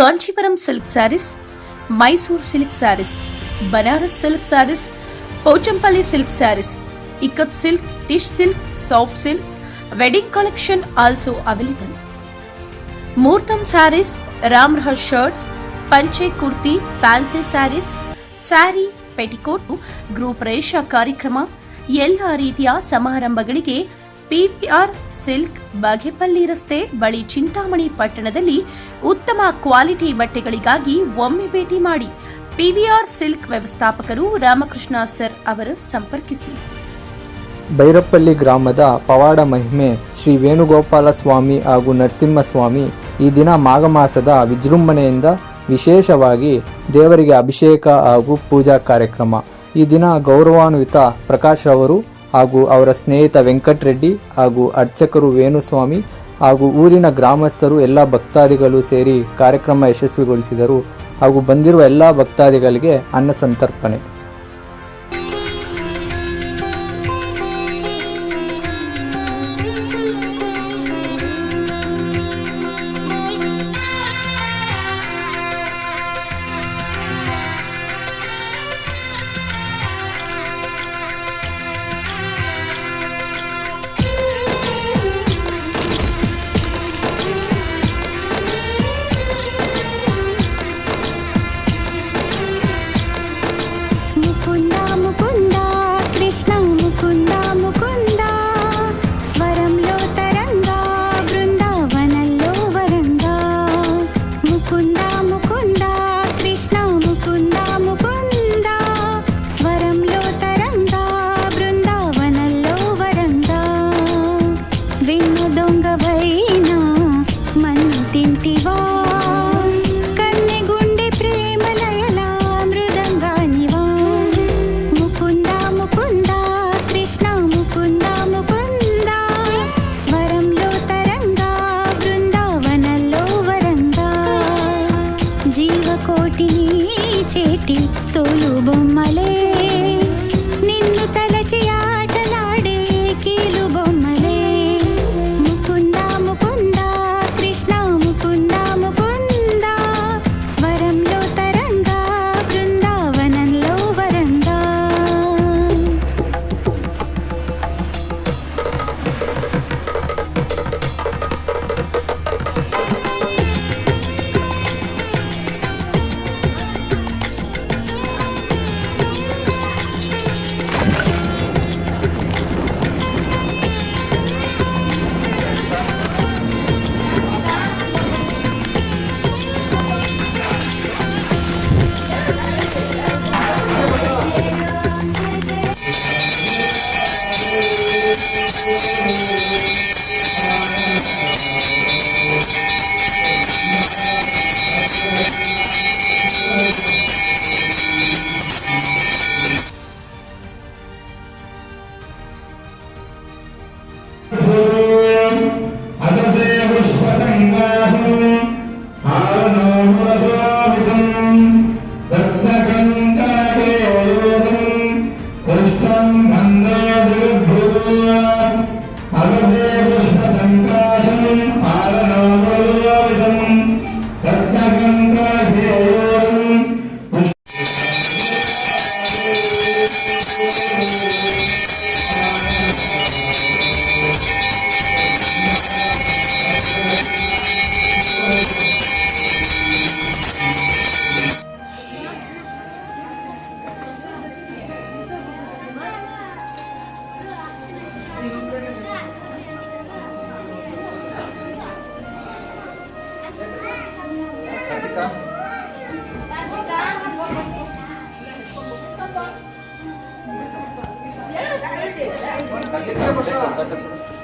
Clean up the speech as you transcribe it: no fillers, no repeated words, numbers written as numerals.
Kanchipuram silk saris, Mysore silk saris, Banaras silk saris, Pochampally silk saris, ikkat silk, tissue silk, soft silks, wedding collection also available. Muhurtham saris, రామ్రహస్ shirts, panche kurti, fancy saris, sari, petticoat, Griha Pravesha ಕಾರ್ಯಕ್ರಮ ಎಲ್ಲ ರೀತಿಯ ಸಮಾರಂಭಗಳಿಗೆ PVR silk, Bagepalli ರಸ್ತೆ ಬಳಿ, ಚಿಂತಾಮಣಿ ಪಟ್ಟಣದಲ್ಲಿ ಉತ್ತಮ ಕ್ವಾಲಿಟಿ ಬಟ್ಟೆಗಳಿಗಾಗಿ ಒಮ್ಮೆ ಭೇಟಿ ಮಾಡಿ. ಪಿವಿಆರ್ ಸಿಲ್ಕ್ ವ್ಯವಸ್ಥಾಪಕರು ರಾಮಕೃಷ್ಣ ಸರ್ ಅವರು ಸಂಪರ್ಕಿಸಿ. ಬೈರಪ್ಪಲ್ಲಿ ಗ್ರಾಮದ ಪವಾಡ ಮಹಿಮೆ ಶ್ರೀ ವೇಣುಗೋಪಾಲ ಸ್ವಾಮಿ ಹಾಗೂ ನರಸಿಂಹಸ್ವಾಮಿ ಈ ದಿನ ಮಾಘ ಮಾಸದ ವಿಜೃಂಭಣೆಯಿಂದ ವಿಶೇಷವಾಗಿ ದೇವರಿಗೆ ಅಭಿಷೇಕ ಹಾಗೂ ಪೂಜಾ ಕಾರ್ಯಕ್ರಮ. ಈ ದಿನ ಗೌರವಾನ್ವಿತ ಪ್ರಕಾಶ್ ಅವರು ಹಾಗೂ ಅವರ ಸ್ನೇಹಿತ ವೆಂಕಟರೆಡ್ಡಿ ಹಾಗೂ ಅರ್ಚಕರು ವೇಣುಸ್ವಾಮಿ ಹಾಗೂ ಊರಿನ ಗ್ರಾಮಸ್ಥರು ಎಲ್ಲ ಭಕ್ತಾದಿಗಳು ಸೇರಿ ಕಾರ್ಯಕ್ರಮ ಯಶಸ್ವಿಗೊಳಿಸಿದರು. ಹಾಗೂ ಬಂದಿರುವ ಎಲ್ಲ ಭಕ್ತಾದಿಗಳಿಗೆ ಅನ್ನ ಸಂತರ್ಪಣೆ. చేటి తోలు బొమ్మలే నిన్ను తలచి ఆటలాడే కీలు బొమ్మలే. ముకుంద ముకుంద కృష్ణ ముకుంద ముకుంద స్వరంలో తరంగా బృందావనంలో వరంగా. Kita